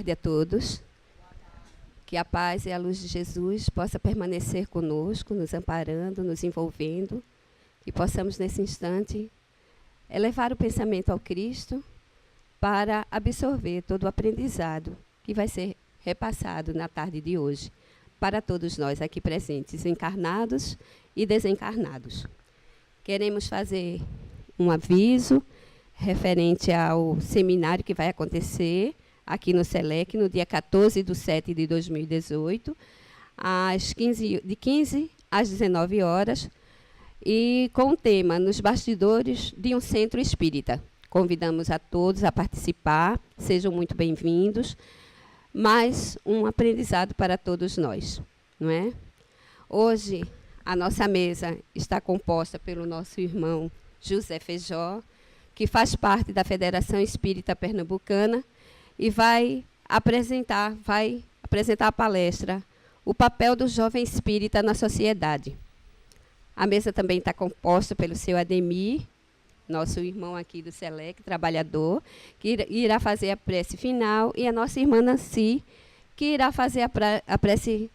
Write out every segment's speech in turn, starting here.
tarde a todos. Que a paz e a luz de Jesus possa permanecer conosco, nos amparando, nos envolvendo, e possamos, nesse instante, elevar o pensamento ao Cristo para absorver todo o aprendizado que vai ser repassado na tarde de hoje para todos nós aqui presentes, encarnados e desencarnados. Queremos fazer um aviso referente ao seminário que vai acontecer aqui no SELEC, no dia 14/7/2018, de 15 às 19 horas, e com o tema Nos Bastidores de um Centro Espírita. Convidamos a todos a participar, sejam muito bem-vindos, mais um aprendizado para todos nós, não é? Hoje, a nossa mesa está composta pelo nosso irmão José Feijó, que faz parte da Federação Espírita Pernambucana, e vai apresentar a palestra O Papel do Jovem Espírita na Sociedade. A mesa também está composta pelo seu Ademir, nosso irmão aqui do SELEC, trabalhador, que irá fazer a prece final, e a nossa irmã Nancy, que irá fazer a prece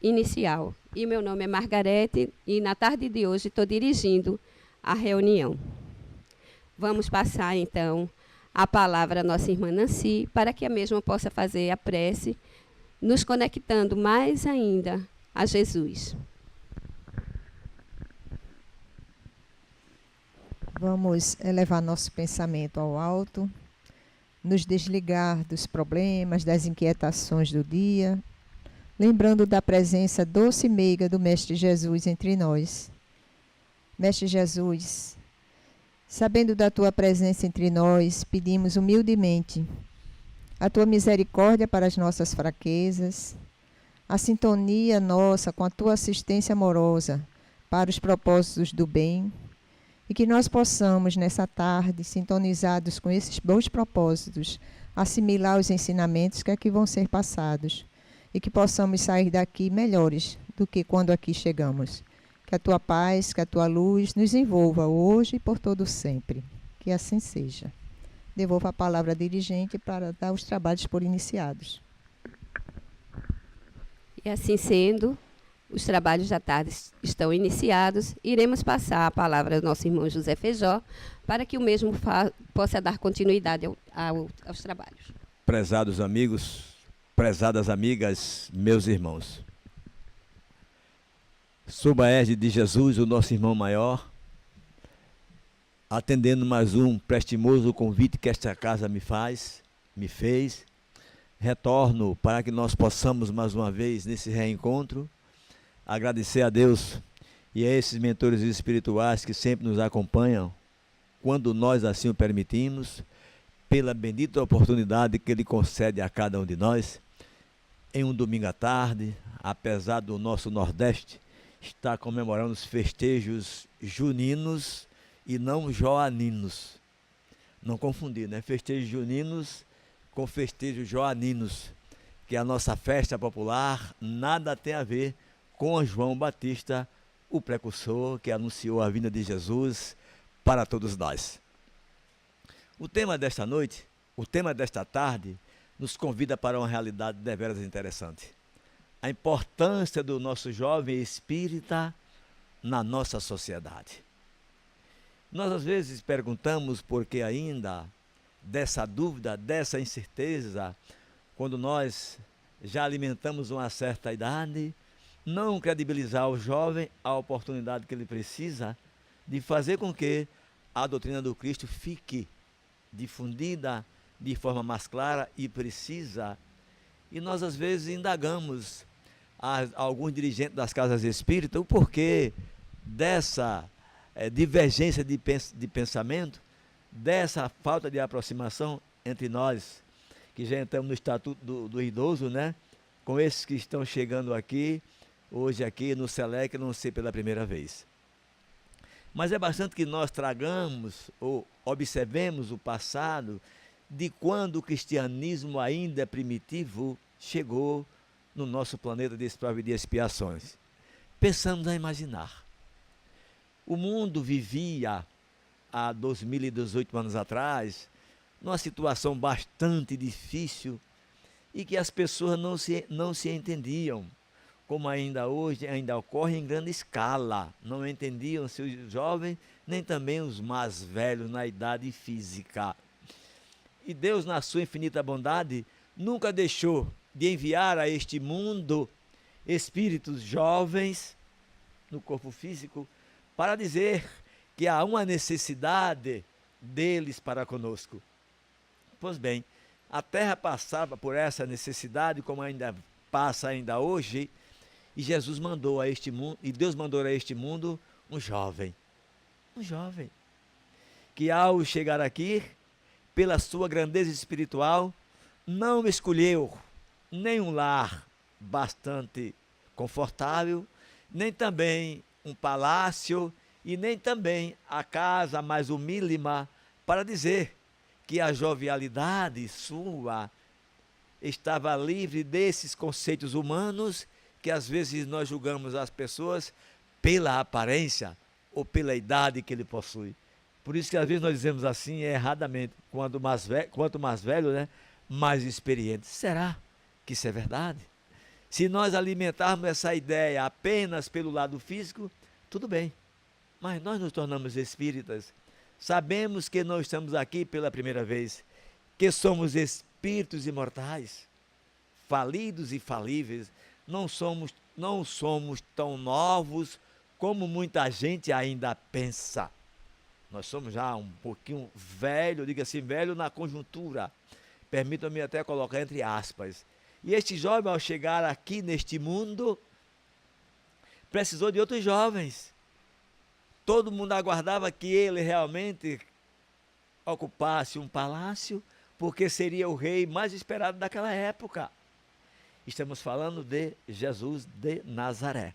inicial. E meu nome é Margarete, e na tarde de hoje estou dirigindo a reunião. Vamos passar, então, a palavra à nossa irmã Nancy, para que a mesma possa fazer a prece, nos conectando mais ainda a Jesus. Vamos elevar nosso pensamento ao alto, nos desligar dos problemas, das inquietações do dia, lembrando da presença doce e meiga do Mestre Jesus entre nós. Mestre Jesus, sabendo da tua presença entre nós, pedimos humildemente a tua misericórdia para as nossas fraquezas, a sintonia nossa com a tua assistência amorosa para os propósitos do bem, e que nós possamos, nessa tarde, sintonizados com esses bons propósitos, assimilar os ensinamentos que aqui vão ser passados, e que possamos sair daqui melhores do que quando aqui chegamos. Que a tua paz, que a tua luz nos envolva hoje e por todo sempre. Que assim seja. Devolvo a palavra à dirigente para dar os trabalhos por iniciados. E assim sendo, os trabalhos da tarde estão iniciados. Iremos passar a palavra ao nosso irmão José Feijó, para que o mesmo possa dar continuidade aos trabalhos. Prezados amigos, prezadas amigas, meus irmãos. Sob a égide de Jesus, o nosso irmão maior, atendendo mais um prestimoso convite que esta casa me fez, retorno para que nós possamos mais uma vez, nesse reencontro, agradecer a Deus e a esses mentores espirituais que sempre nos acompanham, quando nós assim o permitimos, pela bendita oportunidade que Ele concede a cada um de nós, em um domingo à tarde, apesar do nosso Nordeste está comemorando os festejos juninos e não joaninos. Não confundir, né? Festejos juninos com festejos joaninos, que a nossa festa popular nada tem a ver com João Batista, o precursor que anunciou a vinda de Jesus para todos nós. O tema desta noite, o tema desta tarde, nos convida para uma realidade deveras interessante. A importância do nosso jovem espírita na nossa sociedade. Nós às vezes perguntamos por que ainda dessa dúvida, dessa incerteza, quando nós já alimentamos uma certa idade, não credibilizar o jovem a oportunidade que ele precisa de fazer com que a doutrina do Cristo fique difundida de forma mais clara e precisa. E nós às vezes indagamos a alguns dirigentes das casas espíritas o porquê dessa divergência de pensamento, dessa falta de aproximação entre nós, que já entramos no estatuto do idoso, né? Com esses que estão chegando aqui, hoje aqui no SELEC, não sei pela primeira vez. Mas é bastante que nós tragamos ou observemos o passado de quando o cristianismo ainda primitivo chegou no nosso planeta de prova e de expiações. Pensamos a imaginar. O mundo vivia, há 2018 anos atrás, numa situação bastante difícil e que as pessoas não se entendiam, como ainda hoje ainda ocorre em grande escala. Não entendiam-se os jovens, nem também os mais velhos na idade física. E Deus, na sua infinita bondade, nunca deixou de enviar a este mundo espíritos jovens no corpo físico para dizer que há uma necessidade deles para conosco. Pois bem, a Terra passava por essa necessidade, como ainda passa ainda hoje, e Jesus mandou a este mundo, e Deus mandou a este mundo um jovem, que ao chegar aqui, pela sua grandeza espiritual, não escolheu nem um lar bastante confortável, nem também um palácio, e nem também a casa mais humílima, para dizer que a jovialidade sua estava livre desses conceitos humanos que às vezes nós julgamos as pessoas pela aparência ou pela idade que ele possui. Por isso que às vezes nós dizemos assim, erradamente, quanto mais velho, né, mais experiente. Será que isso é verdade? Se nós alimentarmos essa ideia apenas pelo lado físico, tudo bem. Mas nós nos tornamos espíritas. Sabemos que não estamos aqui pela primeira vez, que somos espíritos imortais, falidos e falíveis. Não somos tão novos como muita gente ainda pensa. Nós somos já um pouquinho velho, diga assim, velho na conjuntura. Permitam-me até colocar entre aspas. E este jovem, ao chegar aqui neste mundo, precisou de outros jovens. Todo mundo aguardava que ele realmente ocupasse um palácio, porque seria o rei mais esperado daquela época. Estamos falando de Jesus de Nazaré.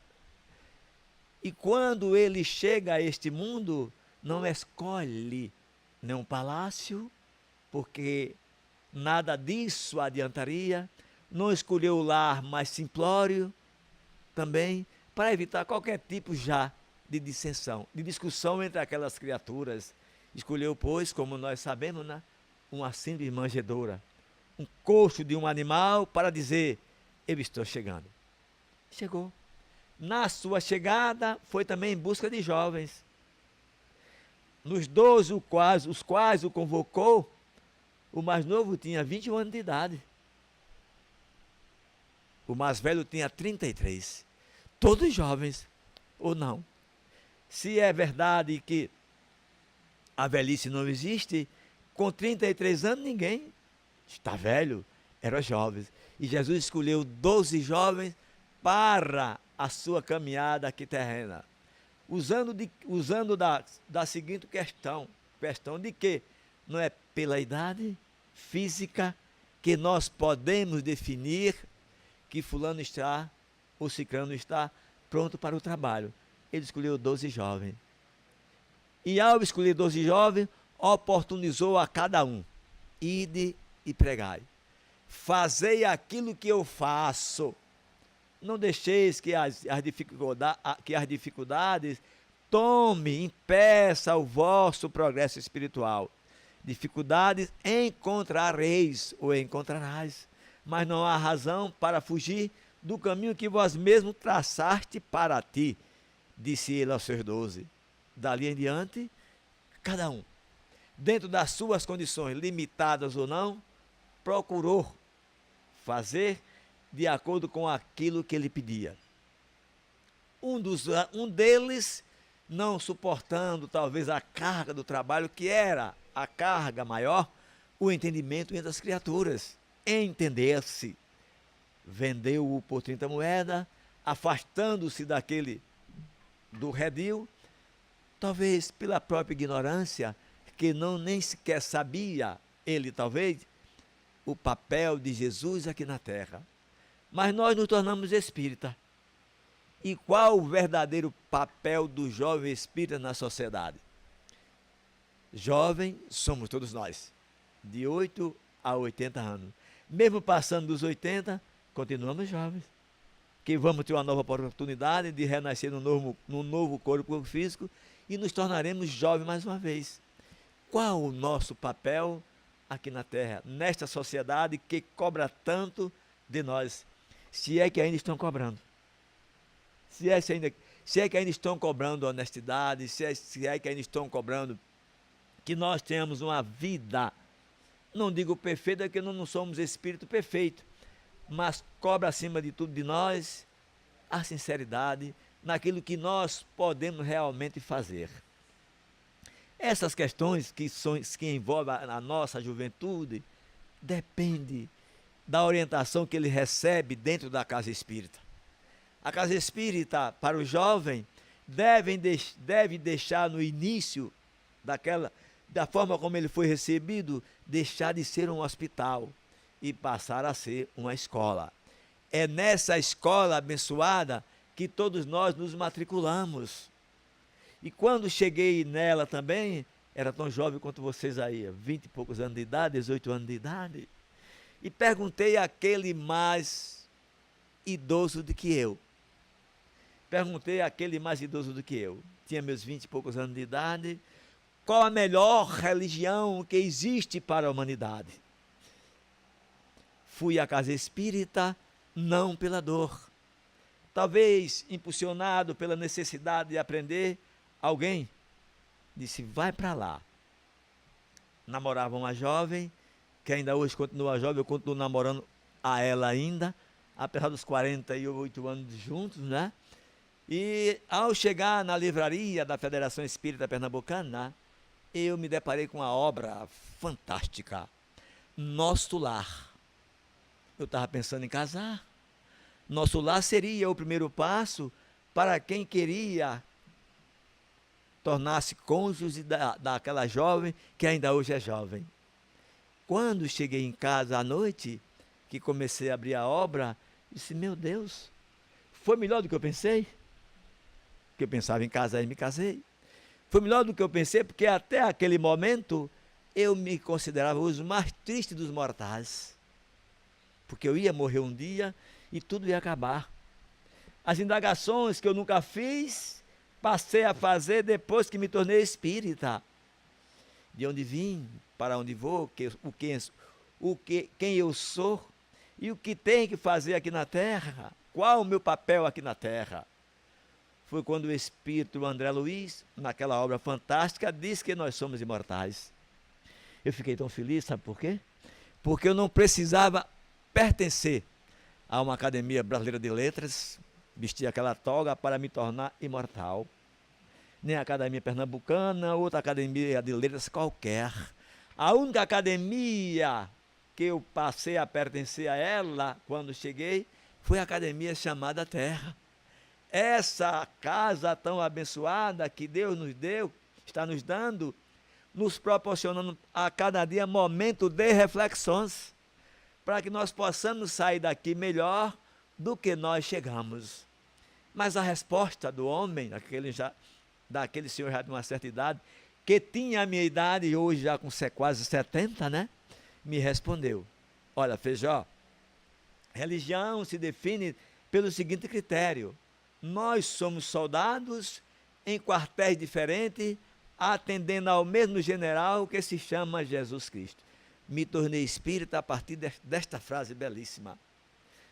E quando ele chega a este mundo, não escolhe nenhum palácio, porque nada disso adiantaria. Não escolheu o lar mais simplório, também, para evitar qualquer tipo já de dissensão, de discussão entre aquelas criaturas. Escolheu, pois, como nós sabemos, né, uma simples manjedoura, um coxo de um animal para dizer, eu estou chegando. Chegou. Na sua chegada, foi também em busca de jovens. Nos 12, os quais o convocou, o mais novo tinha 21 anos de idade. O mais velho tinha 33. Todos jovens, ou não? Se é verdade que a velhice não existe, com 33 anos ninguém está velho, eram jovens. E Jesus escolheu 12 jovens para a sua caminhada aqui terrena. Usando da seguinte questão de que não é pela idade física que nós podemos definir que fulano está, ou ciclano está pronto para o trabalho. Ele escolheu 12 jovens. E ao escolher 12 jovens, oportunizou a cada um. Ide e pregai. Fazei aquilo que eu faço. Não deixeis que as dificuldades tome, impeça o vosso progresso espiritual. Dificuldades encontrareis ou encontrarás, mas não há razão para fugir do caminho que vós mesmo traçaste para ti, disse ele aos seus 12. Dali em diante, cada um, dentro das suas condições, limitadas ou não, procurou fazer de acordo com aquilo que ele pedia. Um deles, não suportando talvez a carga do trabalho, que era a carga maior, o entendimento entre as criaturas, entender-se, vendeu-o por 30 moedas, afastando-se do redil, talvez pela própria ignorância, que nem sequer sabia, ele talvez, o papel de Jesus aqui na terra. Mas nós nos tornamos espírita. E qual o verdadeiro papel do jovem espírita na sociedade? Jovem somos todos nós, de 8 a 80 anos. Mesmo passando dos 80, continuamos jovens. Que vamos ter uma nova oportunidade de renascer num novo corpo físico e nos tornaremos jovens mais uma vez. Qual o nosso papel aqui na terra, nesta sociedade que cobra tanto de nós, se é que ainda estão cobrando. Se é que ainda estão cobrando honestidade, se é que ainda estão cobrando que nós tenhamos uma vida, não digo perfeita, porque nós não somos espírito perfeito, mas cobra acima de tudo de nós a sinceridade naquilo que nós podemos realmente fazer. Essas questões que envolvem a nossa juventude depende da orientação que ele recebe dentro da casa espírita. A casa espírita, para o jovem, deve deixar no início da forma como ele foi recebido, deixar de ser um hospital e passar a ser uma escola. É nessa escola abençoada que todos nós nos matriculamos. E quando cheguei nela também, era tão jovem quanto vocês aí, 20 e poucos anos de idade, 18 anos de idade, e perguntei àquele mais idoso do que eu. Tinha meus 20 e poucos anos de idade, qual a melhor religião que existe para a humanidade? Fui à casa espírita, não pela dor. Talvez impulsionado pela necessidade de aprender, alguém disse, vai para lá. Namorava uma jovem, que ainda hoje continua jovem, eu continuo namorando a ela ainda, apesar dos 48 anos juntos, né? E ao chegar na livraria da Federação Espírita Pernambucana, eu me deparei com uma obra fantástica, Nosso Lar. Eu estava pensando em casar. Nosso Lar seria o primeiro passo para quem queria tornar-se cônjuge daquela jovem que ainda hoje é jovem. Quando cheguei em casa à noite, que comecei a abrir a obra, disse, meu Deus, foi melhor do que eu pensei? Porque eu pensava em casar e me casei. Foi melhor do que eu pensei, porque até aquele momento eu me considerava os mais tristes dos mortais. Porque eu ia morrer um dia e tudo ia acabar. As indagações que eu nunca fiz, passei a fazer depois que me tornei espírita. De onde vim, para onde vou, quem eu sou e o que tenho que fazer aqui na terra, qual o meu papel aqui na terra. Foi quando o espírito André Luiz, naquela obra fantástica, disse que nós somos imortais. Eu fiquei tão feliz, sabe por quê? Porque eu não precisava pertencer a uma academia brasileira de letras, vestir aquela toga para me tornar imortal. Nem a academia pernambucana, outra academia de letras qualquer. A única academia que eu passei a pertencer a ela, quando cheguei, foi a academia chamada Terra. Essa casa tão abençoada que Deus nos deu, está nos dando, nos proporcionando a cada dia momento de reflexões, para que nós possamos sair daqui melhor do que nós chegamos. Mas a resposta do homem, daquele senhor já de uma certa idade, que tinha a minha idade e hoje já com quase 70, né? Me respondeu, olha, Feijó, religião se define pelo seguinte critério, nós somos soldados em quartéis diferentes, atendendo ao mesmo general que se chama Jesus Cristo. Me tornei espírita a partir desta frase belíssima.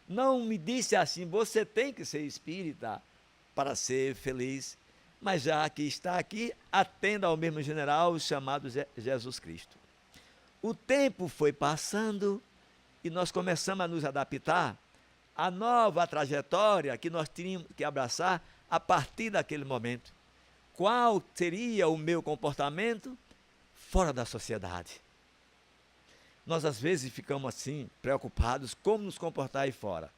Não me disse assim, você tem que ser espírita para ser feliz, mas já que está aqui, atenda ao mesmo general chamado Jesus Cristo. O tempo foi passando e nós começamos a nos adaptar à nova trajetória que nós tínhamos que abraçar a partir daquele momento. Qual seria o meu comportamento fora da sociedade? Nós às vezes ficamos assim, preocupados como nos comportar aí fora.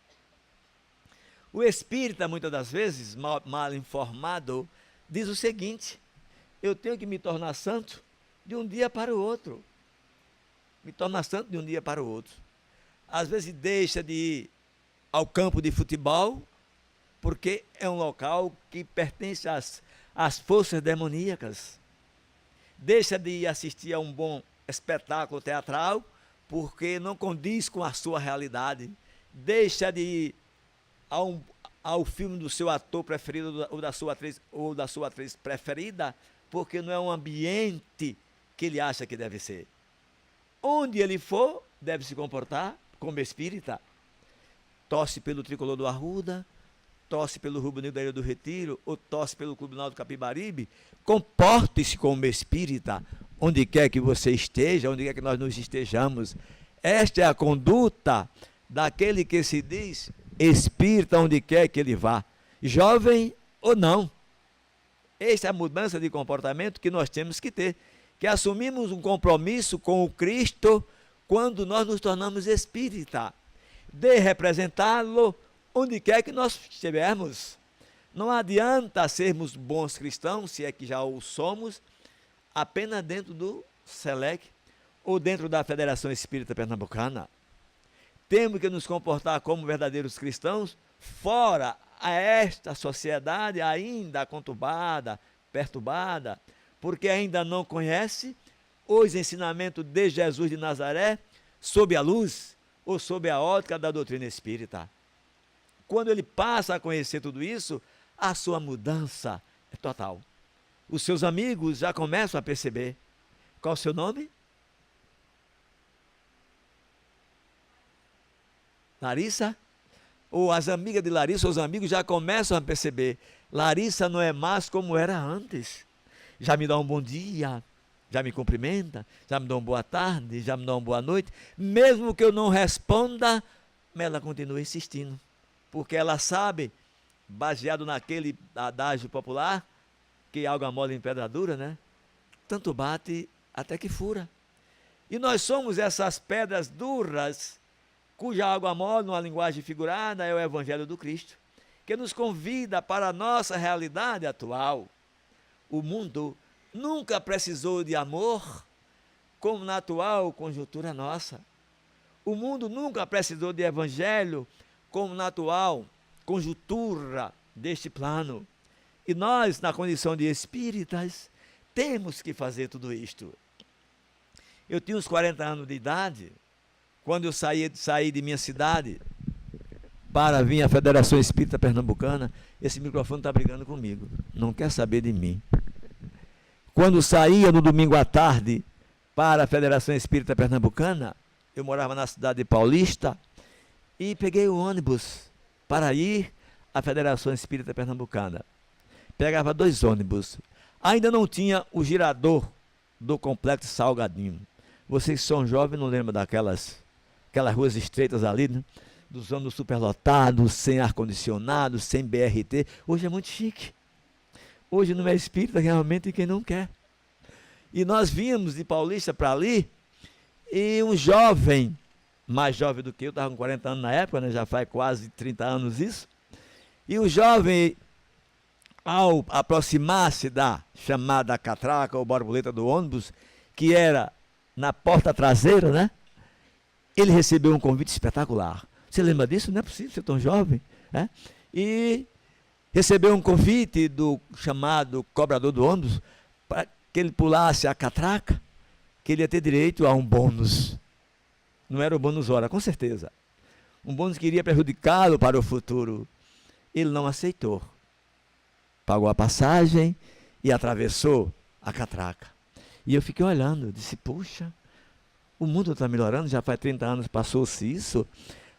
O espírita, muitas das vezes, mal informado, diz o seguinte, eu tenho que me tornar santo de um dia para o outro. Me tornar santo de um dia para o outro. Às vezes deixa de ir ao campo de futebol, porque é um local que pertence às forças demoníacas. Deixa de ir assistir a um bom espetáculo teatral, porque não condiz com a sua realidade. Deixa de ir ao filme do seu ator preferido ou da sua atriz preferida, porque não é um ambiente que ele acha que deve ser. Onde ele for, deve se comportar como espírita. Torce pelo Tricolor do Arruda, torce pelo Rubro Negro da Ilha do Retiro, ou torce pelo Clube Náutico Capibaribe, comporte-se como espírita, onde quer que você esteja, onde quer que nós nos estejamos. Esta é a conduta daquele que se diz espírita, onde quer que ele vá, jovem ou não. Esta é a mudança de comportamento que nós temos que ter, que assumimos um compromisso com o Cristo quando nós nos tornamos espírita, de representá-lo onde quer que nós estivermos. Não adianta sermos bons cristãos, se é que já o somos, apenas dentro do SELEC ou dentro da Federação Espírita Pernambucana. Temos que nos comportar como verdadeiros cristãos fora a esta sociedade ainda conturbada, perturbada, porque ainda não conhece os ensinamentos de Jesus de Nazaré sob a luz ou sob a ótica da doutrina espírita. Quando ele passa a conhecer tudo isso, a sua mudança é total. Os seus amigos já começam a perceber. Qual o seu nome? Larissa? Ou as amigas de Larissa, os amigos já começam a perceber. Larissa não é mais como era antes. Já me dá um bom dia, já me cumprimenta, já me dá uma boa tarde, já me dá uma boa noite. Mesmo que eu não responda, ela continua insistindo. Porque ela sabe, baseado naquele adágio popular, que água mole em pedra dura, né? Tanto bate até que fura. E nós somos essas pedras duras, cuja água mole, numa linguagem figurada, é o Evangelho do Cristo, que nos convida para a nossa realidade atual. O mundo nunca precisou de amor como na atual conjuntura nossa. O mundo nunca precisou de evangelho como na atual conjuntura deste plano. E nós, na condição de espíritas, temos que fazer tudo isto. Eu tinha uns 40 anos de idade, quando eu saí de minha cidade para vir à Federação Espírita Pernambucana. Esse microfone está brigando comigo, não quer saber de mim. Quando saía no domingo à tarde para a Federação Espírita Pernambucana, eu morava na cidade de Paulista, e peguei o ônibus para ir à Federação Espírita Pernambucana. Pegava 2 ônibus. Ainda não tinha o girador do Complexo Salgadinho. Vocês que são jovens não lembram aquelas ruas estreitas ali, né? Dos ônibus superlotados, sem ar-condicionado, sem BRT. Hoje é muito chique. Hoje não é espírita realmente quem não quer. E nós vínhamos de Paulista para ali, e um jovem, mais jovem do que eu, estava com 40 anos na época, né? Já faz quase 30 anos isso. E o jovem, ao aproximar-se da chamada catraca ou borboleta do ônibus, que era na porta traseira, né? Ele recebeu um convite espetacular. Você lembra disso? Não é possível ser tão jovem, né? E recebeu um convite do chamado cobrador do ônibus para que ele pulasse a catraca, que ele ia ter direito a um bônus. Não era o bônus hora, com certeza. Um bônus que iria prejudicá-lo para o futuro. Ele não aceitou. Pagou a passagem e atravessou a catraca. E eu fiquei olhando, disse, puxa, o mundo está melhorando, já faz 30 anos passou-se isso.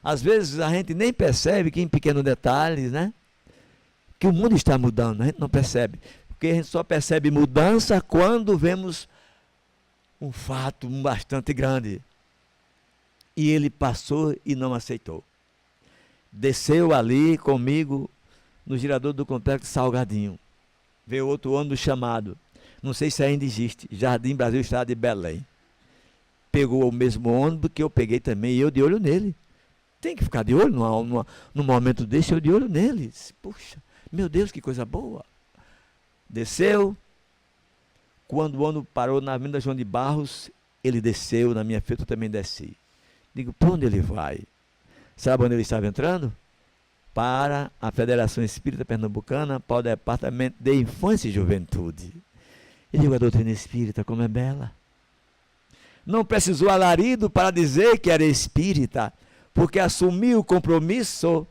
Às vezes a gente nem percebe que em pequenos detalhes, né? Que o mundo está mudando, a gente não percebe. Porque a gente só percebe mudança quando vemos um fato bastante grande. E ele passou e não aceitou. Desceu ali comigo no girador do Complexo Salgadinho. Veio outro ônibus chamado, não sei se ainda existe, Jardim Brasil, Estado de Belém. Pegou o mesmo ônibus que eu peguei também, e eu de olho nele. Tem que ficar de olho num momento desse, eu de olho nele. Puxa, meu Deus, que coisa boa. Desceu. Quando o ônibus parou na Avenida João de Barros, ele desceu, na minha frente eu também desci. Digo, para onde ele vai? Sabe onde ele estava entrando? Para a Federação Espírita Pernambucana, para o Departamento de Infância e Juventude. Eu digo, a doutrina espírita, como é bela. Não precisou alarido para dizer que era espírita, porque assumiu o compromisso.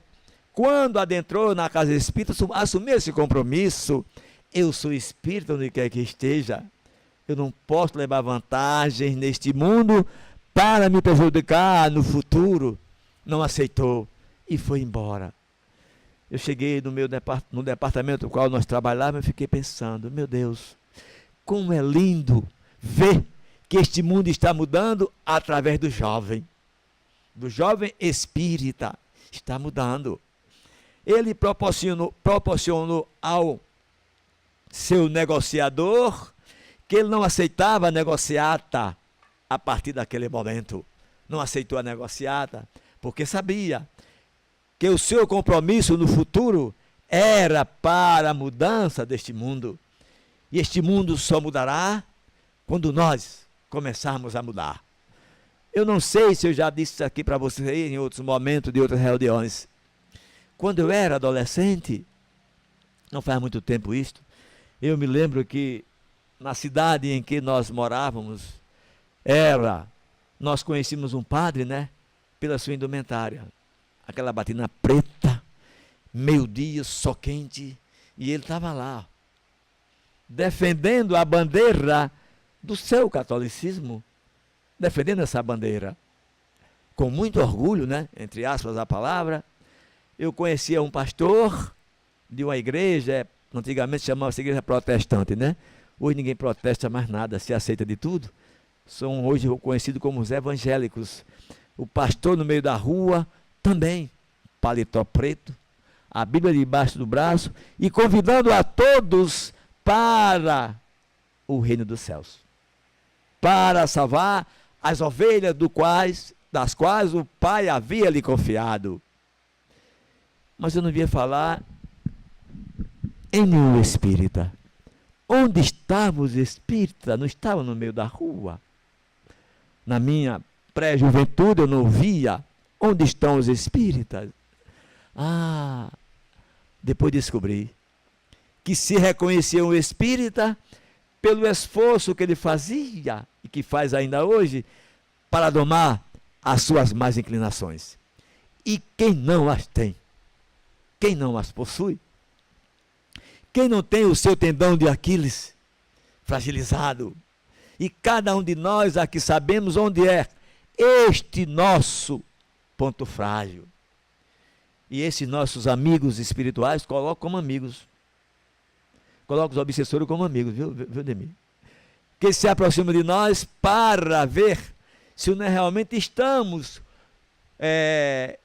Quando adentrou na casa espírita, assumiu esse compromisso. Eu sou espírita onde quer que esteja. Eu não posso levar vantagem neste mundo para me prejudicar no futuro, não aceitou e foi embora. Eu cheguei no departamento no qual nós trabalhávamos e fiquei pensando, meu Deus, como é lindo ver que este mundo está mudando através do jovem espírita, está mudando. Ele proporcionou ao seu negociador que ele não aceitava a negociata a partir daquele momento. Não aceitou a negociata, porque sabia que o seu compromisso no futuro era para a mudança deste mundo. E este mundo só mudará quando nós começarmos a mudar. Eu não sei se eu já disse isso aqui para vocês em outros momentos de outras reuniões. Quando eu era adolescente, não faz muito tempo isto, eu me lembro que na cidade em que nós morávamos, nós conhecíamos um padre, né, pela sua indumentária. Aquela batina preta, meio-dia, sol quente, e ele estava lá, defendendo a bandeira do seu catolicismo, defendendo essa bandeira, com muito orgulho, né, entre aspas a palavra. Eu conhecia um pastor de uma igreja, antigamente chamava-se igreja protestante, né? Hoje ninguém protesta mais nada, se aceita de tudo. São hoje conhecidos como os evangélicos. O pastor no meio da rua, também, paletó preto, a Bíblia debaixo do braço, e convidando a todos para o reino dos céus, para salvar as ovelhas das quais o Pai havia lhe confiado. Mas eu não via falar em nenhum espírita. Onde estavam os espíritas? Não estavam no meio da rua. Na minha pré-juventude eu não via. Onde estão os espíritas? Depois descobri que se reconhecia um espírita pelo esforço que ele fazia, e que faz ainda hoje, para domar as suas más inclinações. E quem não as tem? Quem não as possui? Quem não tem o seu tendão de Aquiles fragilizado? E cada um de nós aqui sabemos onde é este nosso ponto frágil. E esses nossos amigos espirituais colocam como amigos. Colocam os obsessores como amigos, viu Demir? Que se aproximam de nós para ver se nós realmente estamos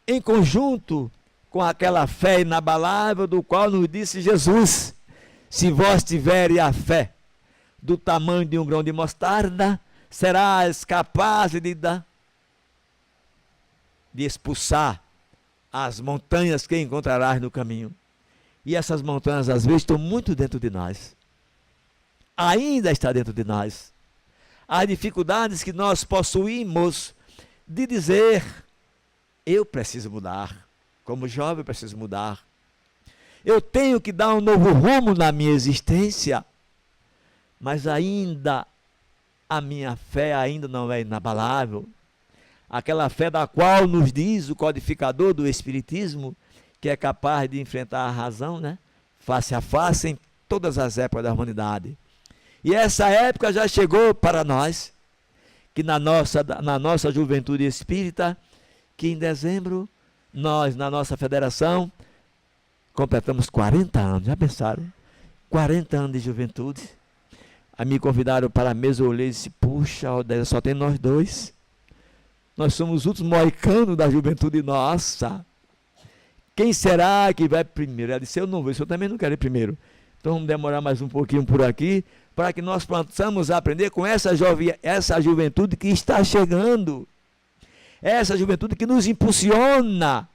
em conjunto com aquela fé inabalável do qual nos disse Jesus: se vós tiverem a fé do tamanho de um grão de mostarda, serás capaz de expulsar as montanhas que encontrarás no caminho. E essas montanhas às vezes estão muito dentro de nós. Ainda está dentro de nós. As dificuldades que nós possuímos de dizer: eu preciso mudar. Como jovem eu preciso mudar. Eu tenho que dar um novo rumo na minha existência. Mas ainda a minha fé ainda não é inabalável. Aquela fé da qual nos diz o codificador do Espiritismo, que é capaz de enfrentar a razão, né, face a face em todas as épocas da humanidade. E essa época já chegou para nós, que na nossa juventude espírita, que em dezembro, nós, na nossa federação, completamos 40 anos. Já pensaram? 40 anos de juventude. Aí me convidaram para a mesa, eu olhei e disse: puxa, só tem nós dois. Nós somos os últimos moicanos da juventude nossa. Quem será que vai primeiro? Ela disse: eu não vou, eu também não quero ir primeiro. Então vamos demorar mais um pouquinho por aqui, para que nós possamos aprender com essa juventude que está chegando. Essa juventude que nos impulsiona,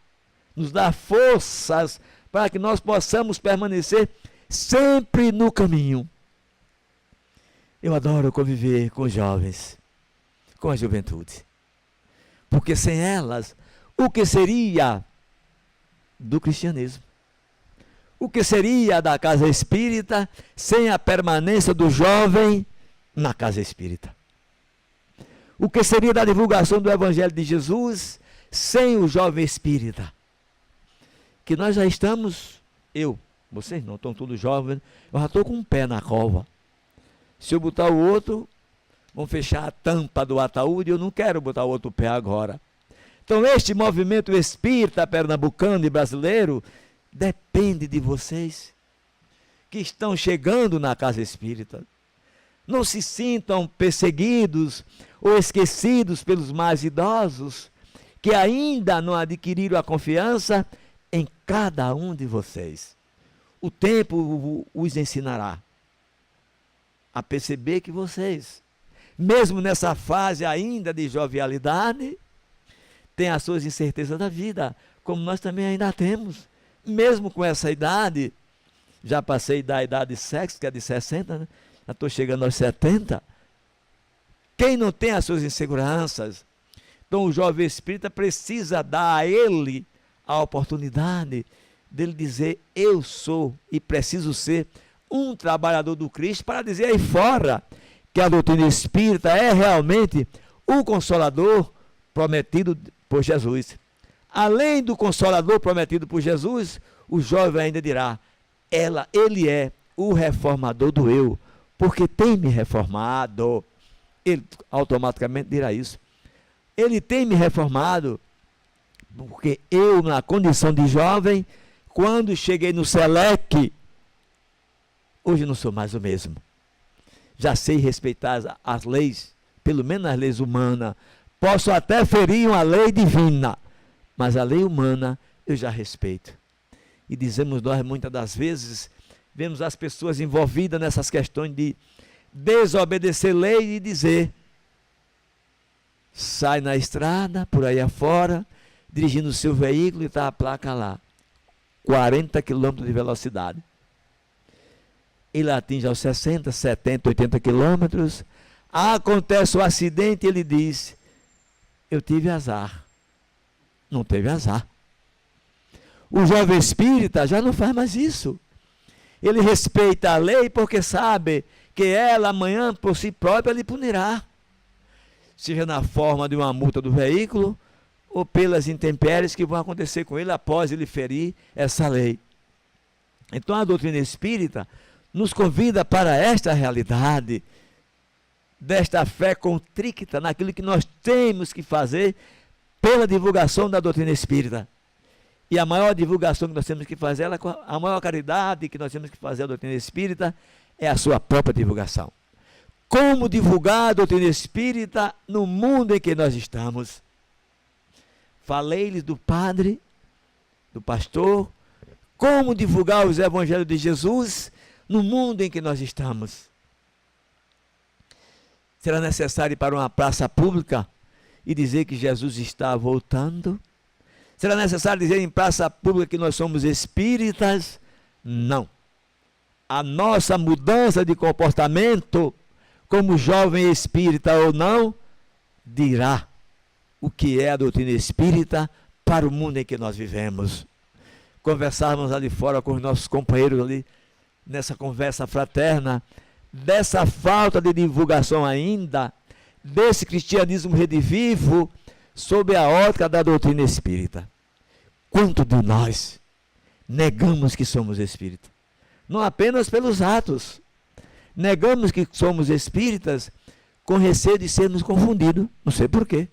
nos dá forças para que nós possamos permanecer sempre no caminho. Eu adoro conviver com os jovens, com a juventude. Porque sem elas, o que seria do cristianismo? O que seria da casa espírita sem a permanência do jovem na casa espírita? O que seria da divulgação do Evangelho de Jesus sem o jovem espírita? Que nós já estamos, vocês não, estão todos jovens, eu já estou com um pé na cova. Se eu botar o outro, vão fechar a tampa do ataúde, eu não quero botar o outro pé agora. Então este movimento espírita pernambucano e brasileiro depende de vocês que estão chegando na casa espírita. Não se sintam perseguidos ou esquecidos pelos mais idosos que ainda não adquiriram a confiança em cada um de vocês. O tempo os ensinará a perceber que vocês, mesmo nessa fase ainda de jovialidade, têm as suas incertezas da vida, como nós também ainda temos. Mesmo com essa idade, já passei da idade de sexo, que é de 60, né? Já estou chegando aos 70. Quem não tem as suas inseguranças? Então o jovem espírita precisa dar a ele a oportunidade dele dizer: eu sou e preciso ser um trabalhador do Cristo, para dizer aí fora que a doutrina espírita é realmente o Consolador prometido por Jesus. Além do Consolador prometido por Jesus, o jovem ainda dirá: ele é o reformador do eu, porque tem me reformado. Ele automaticamente dirá isso. Ele tem me reformado, porque eu, na condição de jovem, quando cheguei no SELEC, hoje não sou mais o mesmo. Já sei respeitar as leis, pelo menos as leis humanas. Posso até ferir uma lei divina, mas a lei humana eu já respeito. E dizemos nós, muitas das vezes, vemos as pessoas envolvidas nessas questões de desobedecer lei e dizer: sai na estrada, por aí afora, dirigindo o seu veículo e está a placa lá, 40 km de velocidade. Ele atinge aos 60, 70, 80 quilômetros, acontece o acidente e ele diz: eu tive azar. Não teve azar. O jovem espírita já não faz mais isso. Ele respeita a lei porque sabe que ela amanhã por si própria lhe punirá, seja na forma de uma multa do veículo ou pelas intempéries que vão acontecer com ele após ele ferir essa lei. Então a doutrina espírita nos convida para esta realidade, desta fé contricta naquilo que nós temos que fazer pela divulgação da doutrina espírita. E a maior divulgação que nós temos que fazer, a maior caridade que nós temos que fazer à doutrina espírita é a sua própria divulgação. Como divulgar a doutrina espírita no mundo em que nós estamos? Falei-lhes do padre, do pastor, como divulgar os evangelhos de Jesus no mundo em que nós estamos. Será necessário ir para uma praça pública e dizer que Jesus está voltando? Será necessário dizer em praça pública que nós somos espíritas? Não. A nossa mudança de comportamento, como jovem espírita ou não, dirá o que é a doutrina espírita para o mundo em que nós vivemos. Conversávamos ali fora com os nossos companheiros ali, nessa conversa fraterna, dessa falta de divulgação ainda, desse cristianismo redivivo, sob a ótica da doutrina espírita. Quanto de nós negamos que somos espíritas? Não apenas pelos atos. Negamos que somos espíritas com receio de sermos confundidos. Não sei porquê.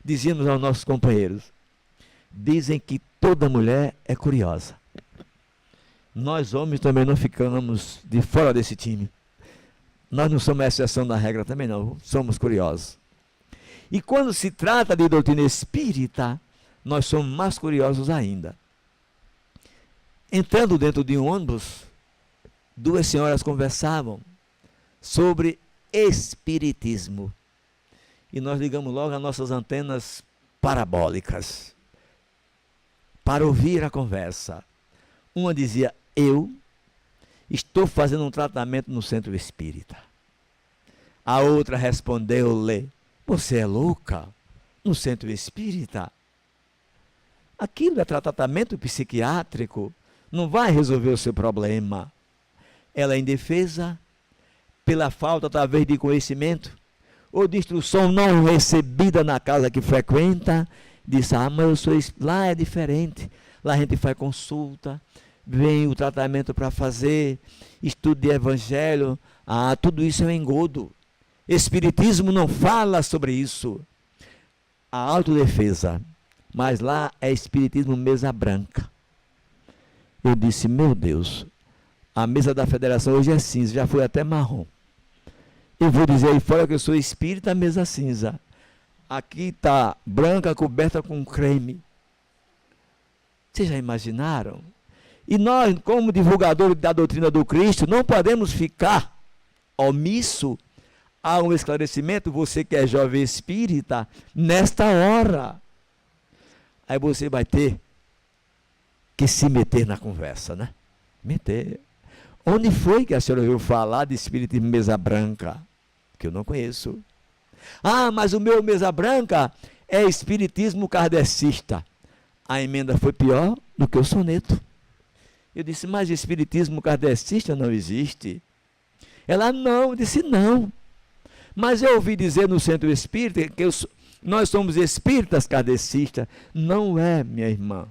Dizíamos aos nossos companheiros: dizem que toda mulher é curiosa. Nós homens também não ficamos de fora desse time. Nós não somos a exceção da regra também não. Somos curiosos. E quando se trata de doutrina espírita, nós somos mais curiosos ainda. Entrando dentro de um ônibus, duas senhoras conversavam sobre espiritismo. E nós ligamos logo as nossas antenas parabólicas para ouvir a conversa. Uma dizia: eu estou fazendo um tratamento no centro espírita. A outra respondeu-lhe: você é louca? No centro espírita? Aquilo é tratamento psiquiátrico, não vai resolver o seu problema. Ela, em defesa, pela falta talvez de conhecimento ou de instrução não recebida na casa que frequenta, disse: mas lá é diferente, lá a gente faz consulta, vem o tratamento para fazer, estudo de evangelho, tudo isso é um engodo. Espiritismo não fala sobre isso. A autodefesa. Mas lá é espiritismo mesa branca. Eu disse, meu Deus, a mesa da federação hoje é cinza, já foi até marrom. Eu vou dizer aí fora que eu sou espírita, mesa cinza. Aqui está branca, coberta com creme. Vocês já imaginaram? E nós, como divulgadores da doutrina do Cristo, não podemos ficar omisso a um esclarecimento, você que é jovem espírita, nesta hora. Aí você vai ter que se meter na conversa, né? Meter. Onde foi que a senhora ouviu falar de espiritismo mesa branca? Que eu não conheço. Ah, mas o meu mesa branca é espiritismo kardecista. A emenda foi pior do que o soneto. Eu disse, mas espiritismo kardecista não existe. Ela não, disse não. Mas eu ouvi dizer no centro espírita que nós somos espíritas kardecistas. Não é, minha irmã.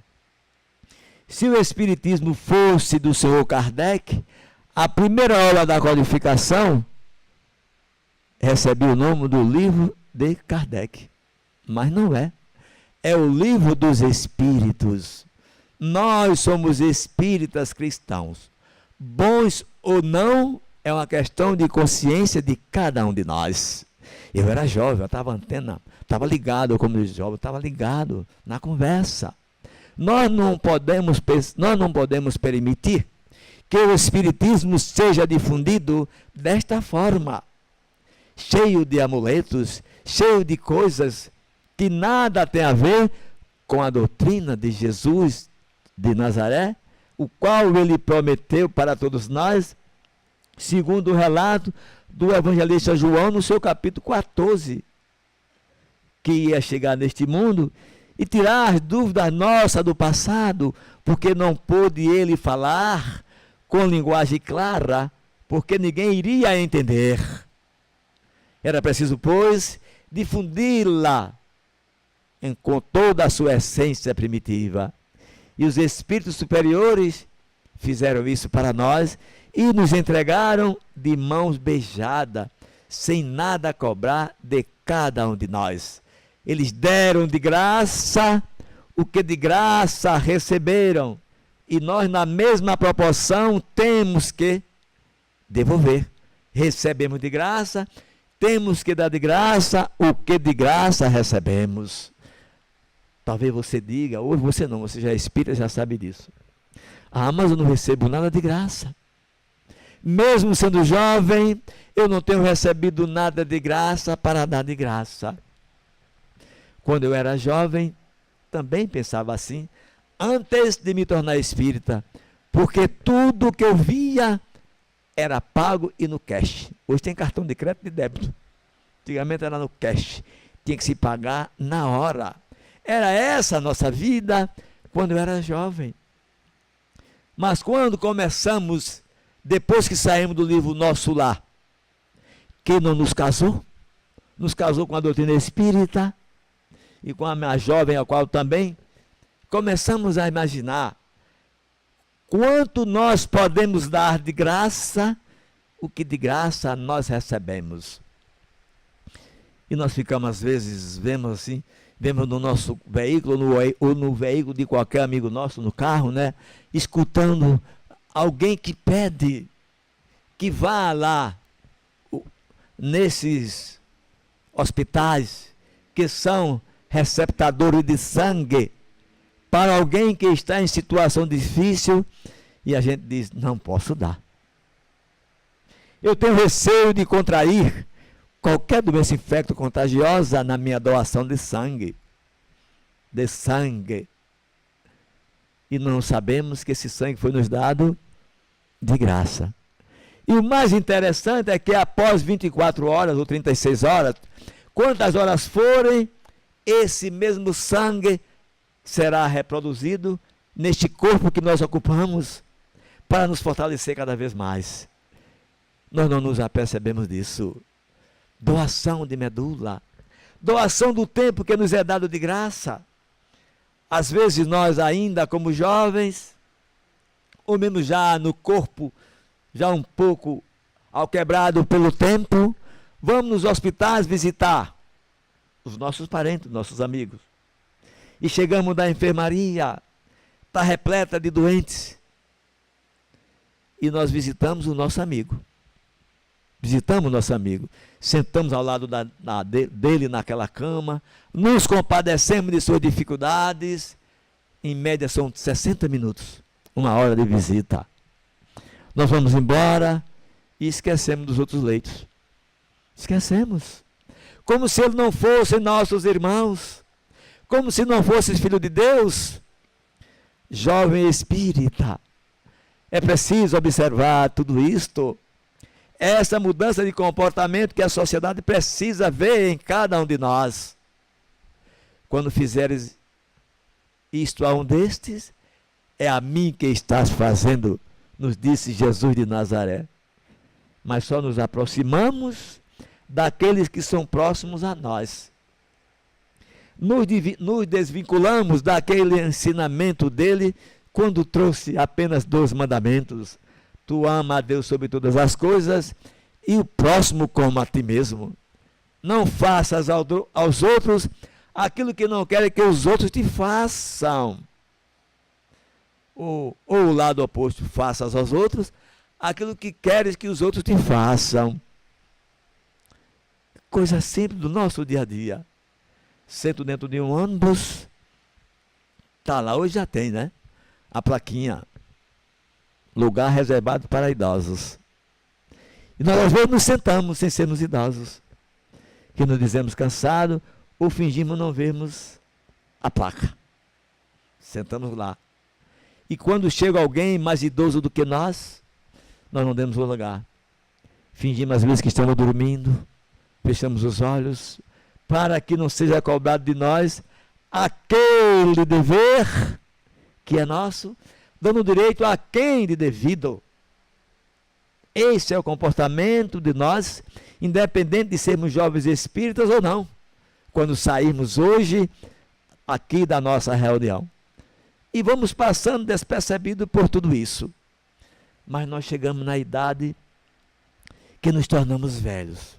Se o espiritismo fosse do senhor Kardec, a primeira aula da codificação recebia o nome do livro de Kardec. Mas não é. É o livro dos espíritos. Nós somos espíritas cristãos. Bons ou não, é uma questão de consciência de cada um de nós. Eu era jovem, eu estava estava ligado, como diz jovem, estava ligado na conversa. Nós não podemos permitir que o espiritismo seja difundido desta forma, cheio de amuletos, cheio de coisas que nada tem a ver com a doutrina de Jesus de Nazaré, o qual ele prometeu para todos nós, segundo o relato do evangelista João no seu capítulo 14, que ia chegar neste mundo e tirar as dúvidas nossas do passado, porque não pôde ele falar com linguagem clara, porque ninguém iria entender. Era preciso, pois, difundi-la com toda a sua essência primitiva. E os espíritos superiores fizeram isso para nós e nos entregaram de mãos beijadas, sem nada cobrar de cada um de nós. Eles deram de graça o que de graça receberam. E nós, na mesma proporção, temos que devolver. Recebemos de graça, temos que dar de graça o que de graça recebemos. Talvez você diga, ou você não, você já é espírita, já sabe disso. Ah, mas eu não recebo nada de graça. Mesmo sendo jovem, eu não tenho recebido nada de graça para dar de graça. Quando eu era jovem, também pensava assim, antes de me tornar espírita, porque tudo que eu via era pago e no cash. Hoje tem cartão de crédito e de débito. Antigamente era no cash. Tinha que se pagar na hora. Era essa a nossa vida quando eu era jovem. Mas quando começamos, depois que saímos do livro Nosso Lar, que não nos casou com a doutrina espírita, e com a minha jovem, a qual também, começamos a imaginar quanto nós podemos dar de graça, o que de graça nós recebemos. E nós ficamos, às vezes, vemos no nosso veículo, ou no veículo de qualquer amigo nosso, no carro, né? Escutando alguém que pede que vá lá, nesses hospitais, que são receptadores de sangue, para alguém que está em situação difícil, e a gente diz, não posso dar. Eu tenho receio de contrair qualquer doença infecto-contagiosa na minha doação de sangue. E não sabemos que esse sangue foi nos dado de graça. E o mais interessante é que após 24 horas ou 36 horas, quantas horas forem, esse mesmo sangue será reproduzido neste corpo que nós ocupamos para nos fortalecer cada vez mais. Nós não nos apercebemos disso. Doação de medula, doação do tempo que nos é dado de graça. Às vezes nós ainda como jovens, ou mesmo já no corpo, já um pouco alquebrado pelo tempo, Vamos nos hospitais visitar os nossos parentes, nossos amigos. E chegamos da enfermaria, está repleta de doentes. E nós visitamos o nosso amigo. Visitamos o nosso amigo. Sentamos ao lado dele naquela cama, nos compadecemos de suas dificuldades. Em média são 60 minutos, 1 hora de visita. Nós vamos embora e esquecemos dos outros leitos. Esquecemos. Como se ele não fosse nossos irmãos. Como se não fosse filho de Deus. Jovem espírita, é preciso observar tudo isto. Essa mudança de comportamento que a sociedade precisa ver em cada um de nós. Quando fizeres isto a um destes, é a mim que estás fazendo, nos disse Jesus de Nazaré. Mas só nos aproximamos daqueles que são próximos a nós. Nos desvinculamos daquele ensinamento dele quando trouxe apenas 2 mandamentos. Tu ama a Deus sobre todas as coisas e o próximo como a ti mesmo. Não faças aos outros aquilo que não querem que os outros te façam. Ou o lado oposto, faças aos outros aquilo que queres que os outros te façam. Coisa simples do nosso dia a dia. Sento dentro de um ônibus, tá lá, hoje já tem, né? A plaquinha, lugar reservado para idosos. E nós às vezes nos sentamos sem sermos idosos, que nos dizemos cansados ou fingimos não vermos a placa. Sentamos lá. E quando chega alguém mais idoso do que nós não demos o lugar. Fingimos às vezes que estamos dormindo, fechamos os olhos, para que não seja cobrado de nós aquele dever que é nosso, dando direito a quem de devido. Esse é o comportamento de nós, independente de sermos jovens espíritas ou não, quando sairmos hoje aqui da nossa reunião. E vamos passando despercebido por tudo isso. Mas nós chegamos na idade que nos tornamos velhos.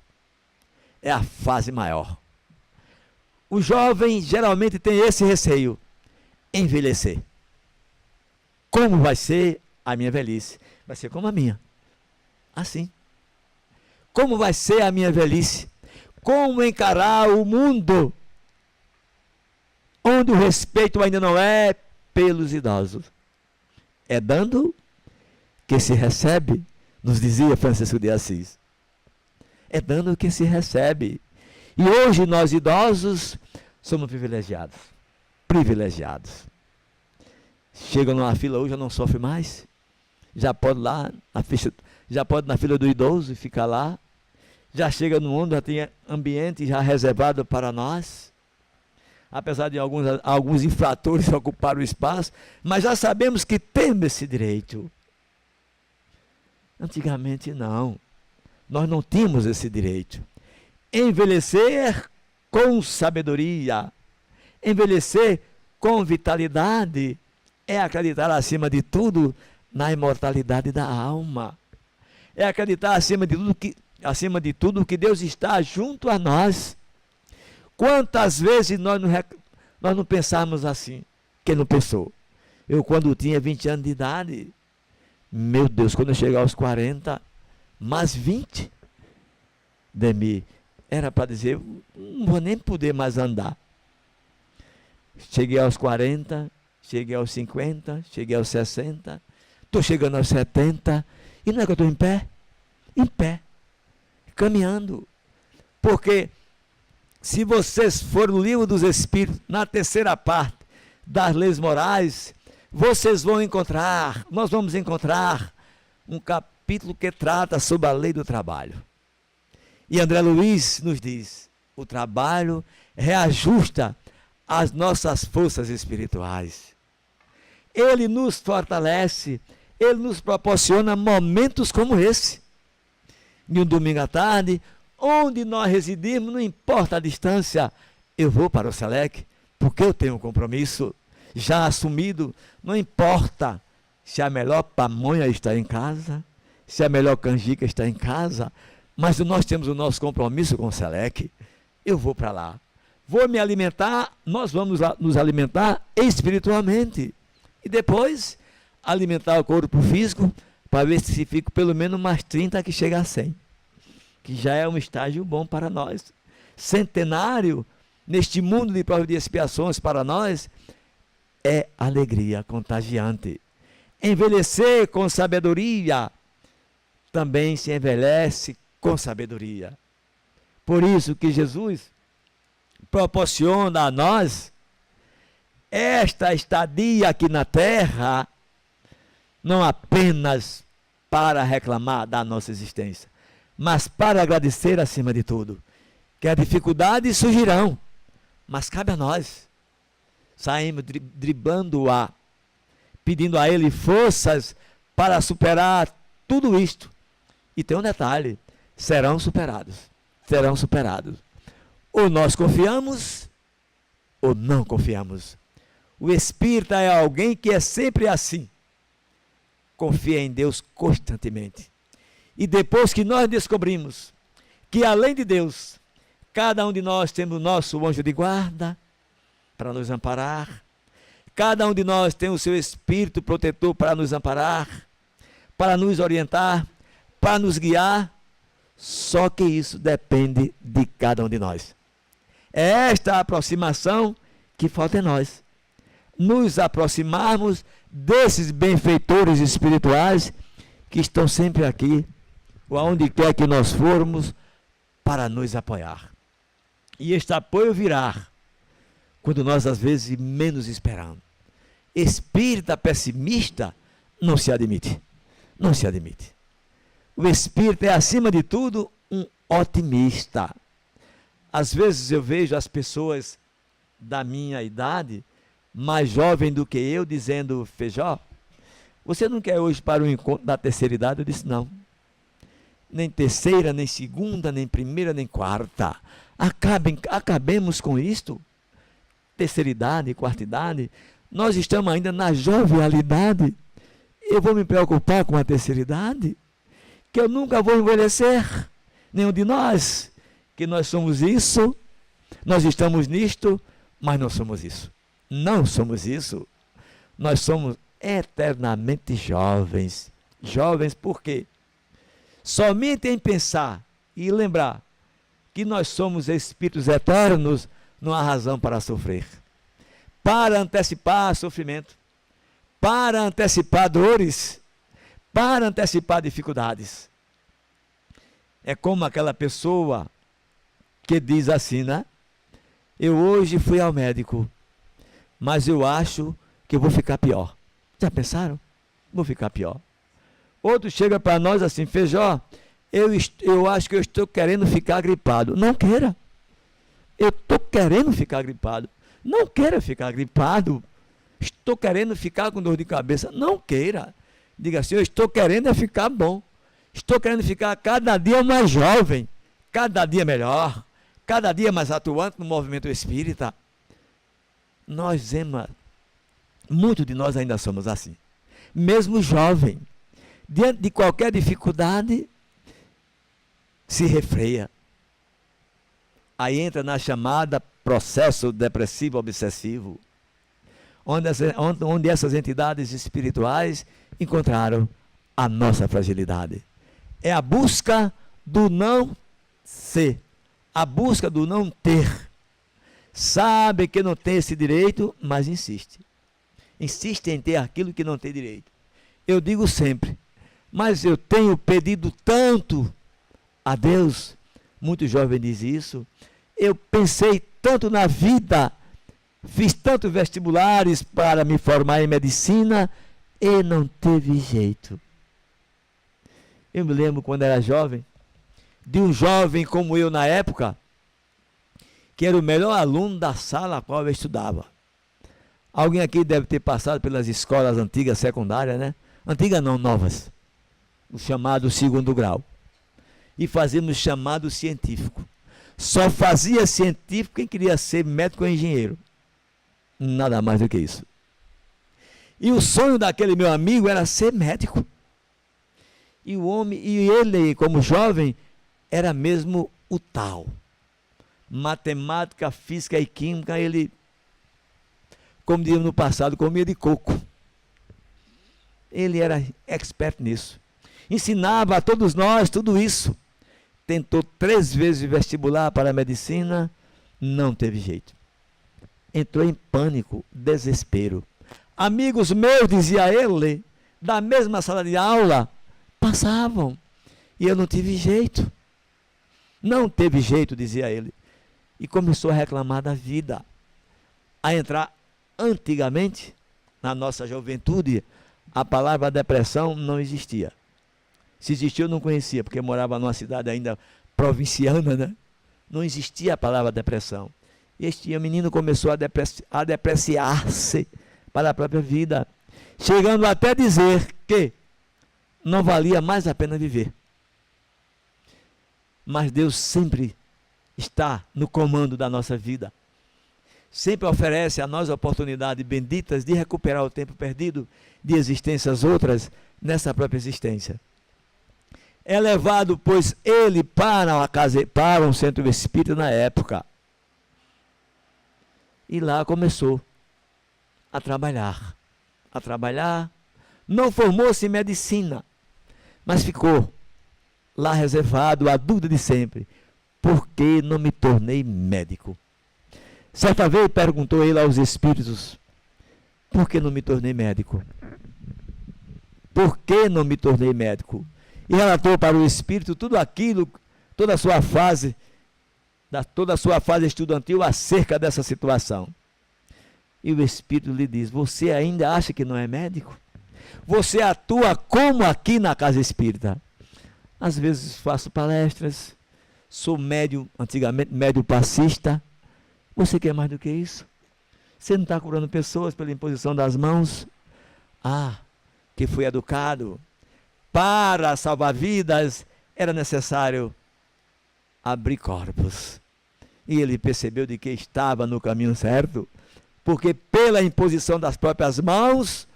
É a fase maior. O jovem geralmente tem esse receio, envelhecer. Como vai ser a minha velhice? Vai ser como a minha. Assim. Como vai ser a minha velhice? Como encarar o mundo onde o respeito ainda não é pelos idosos? É dando que se recebe, nos dizia Francisco de Assis. É dando que se recebe. E hoje nós idosos somos privilegiados. Privilegiados. Chega numa fila hoje, já não sofre mais. Já pode lá, já pode na fila do idoso e ficar lá. Já chega no mundo, já tem ambiente já reservado para nós. Apesar de alguns infratores ocuparem o espaço, mas já sabemos que temos esse direito. Antigamente não. Nós não tínhamos esse direito. Envelhecer com sabedoria, envelhecer com vitalidade, é acreditar acima de tudo na imortalidade da alma. É acreditar acima de tudo que Deus está junto a nós. Quantas vezes nós não pensamos assim? Quem não pensou? Eu, quando tinha 20 anos de idade, meu Deus, quando eu chegar aos 40, mais 20, Demi, era para dizer, não vou nem poder mais andar. Cheguei aos 40, cheguei aos 50, cheguei aos 60, estou chegando aos 70, e não é que eu estou em pé? Em pé, caminhando. Porque se vocês forem no livro dos Espíritos, na terceira parte das leis morais, vocês vão encontrar, nós vamos encontrar um capítulo que trata sobre a lei do trabalho. E André Luiz nos diz, o trabalho reajusta as nossas forças espirituais. Ele nos fortalece, ele nos proporciona momentos como esse. E um domingo à tarde, onde nós residimos, não importa a distância, eu vou para o Selec, porque eu tenho um compromisso já assumido, não importa se a melhor pamonha está em casa, se a melhor canjica está em casa, mas nós temos o nosso compromisso com o SELEC. Eu vou para lá, vou me alimentar, nós vamos nos alimentar espiritualmente. E depois, alimentar o corpo físico, para ver se fica pelo menos mais 30 que chega a 100. Que já é um estágio bom para nós. Centenário, neste mundo de provas e expiações para nós, é alegria contagiante. Envelhecer com sabedoria, também se envelhece com sabedoria. Por isso que Jesus proporciona a nós esta estadia aqui na terra, não apenas para reclamar da nossa existência, mas para agradecer acima de tudo. Que as dificuldades surgirão, mas cabe a nós. Saímos driblando-a, pedindo a Ele forças para superar tudo isto. E tem um detalhe, serão superados. Serão superados. Ou nós confiamos, ou não confiamos. O espírita é alguém que é sempre assim. Confia em Deus constantemente. E depois que nós descobrimos que além de Deus, cada um de nós temos o nosso anjo de guarda para nos amparar. Cada um de nós tem o seu espírito protetor para nos amparar, para nos orientar, para nos guiar. Só que isso depende de cada um de nós. É esta aproximação que falta em nós. Nos aproximarmos desses benfeitores espirituais que estão sempre aqui, ou aonde quer que nós formos, para nos apoiar. E este apoio virá quando nós às vezes menos esperamos. Espírita pessimista não se admite. Não se admite. O espírita é, acima de tudo, um otimista. Às vezes eu vejo as pessoas da minha idade, mais jovem do que eu, dizendo: Feijó, você não quer hoje para o encontro da terceira idade? Eu disse: não. Nem terceira, nem segunda, nem primeira, nem quarta. Acabemos com isto. Terceira idade, quarta idade. Nós estamos ainda na jovialidade. Eu vou me preocupar com a terceira idade? Que eu nunca vou envelhecer. Nenhum de nós. Que nós somos isso. Nós estamos nisto, mas não somos isso. Não somos isso. Nós somos eternamente jovens. Jovens por quê? Somente em pensar e lembrar que nós somos espíritos eternos, não há razão para sofrer. Para antecipar sofrimento, para antecipar dores, para antecipar dificuldades. É como aquela pessoa que diz assim, né? Eu hoje fui ao médico, mas eu acho que eu vou ficar pior. Já pensaram? Vou ficar pior. Outro chega para nós assim: Feijó, eu acho que eu estou querendo ficar gripado. Não queira. Eu estou querendo ficar gripado. Não queira ficar gripado. Estou querendo ficar com dor de cabeça. Não queira. Diga assim: eu estou querendo ficar bom. Estou querendo ficar cada dia mais jovem, cada dia melhor, cada dia mais atuante no movimento espírita. Nós, Ema, muitos de nós ainda somos assim. Mesmo jovem, diante de qualquer dificuldade, se refreia. Aí entra na chamada processo depressivo obsessivo, onde essas entidades espirituais encontraram a nossa fragilidade. É a busca do não ser, a busca do não ter. Sabe que não tem esse direito, mas insiste. Insiste em ter aquilo que não tem direito. Eu digo sempre: mas eu tenho pedido tanto a Deus. Muito jovem diz isso. Eu pensei tanto na vida, fiz tantos vestibulares para me formar em medicina e não teve jeito. Eu me lembro quando era jovem, de um jovem como eu na época, que era o melhor aluno da sala a qual eu estudava. Alguém aqui deve ter passado pelas escolas antigas, secundárias, né? Antigas não, novas. O chamado segundo grau. E fazíamos chamado científico. Só fazia científico quem queria ser médico ou engenheiro. Nada mais do que isso. E o sonho daquele meu amigo era ser médico. E o homem, e ele, como jovem, era mesmo o tal. Matemática, física e química, ele, como dizia no passado, comia de coco. Ele era expert nisso. Ensinava a todos nós tudo isso. Tentou 3 vezes o vestibular para a medicina, não teve jeito. Entrou em pânico, desespero. Amigos meus, dizia ele, da mesma sala de aula, passavam. E eu não tive jeito. Não teve jeito, dizia ele. E começou a reclamar da vida. A entrar, antigamente, na nossa juventude, a palavra depressão não existia. Se existia, eu não conhecia, porque eu morava numa cidade ainda provinciana, né? Não existia a palavra depressão. E este menino começou a depreciar-se para a própria vida, chegando até dizer que não valia mais a pena viver. Mas Deus sempre está no comando da nossa vida. Sempre oferece a nós oportunidades benditas de recuperar o tempo perdido de existências outras nessa própria existência. É levado, pois, ele para um centro espírita na época. E lá começou a trabalhar. Não formou-se em medicina, mas ficou lá reservado a dúvida de sempre. Por que não me tornei médico? Certa vez perguntou ele aos espíritos, por que não me tornei médico? Por que não me tornei médico? E relatou para o espírito tudo aquilo, toda a sua fase estudantil acerca dessa situação. E o espírito lhe diz, você ainda acha que não é médico? Você atua como aqui na casa espírita? Às vezes faço palestras, sou médium, antigamente médium passista. Você quer mais do que isso? Você não está curando pessoas pela imposição das mãos? Ah, que fui educado. Para salvar vidas, era necessário abrir corpos. E ele percebeu de que estava no caminho certo, porque pela imposição das próprias mãos,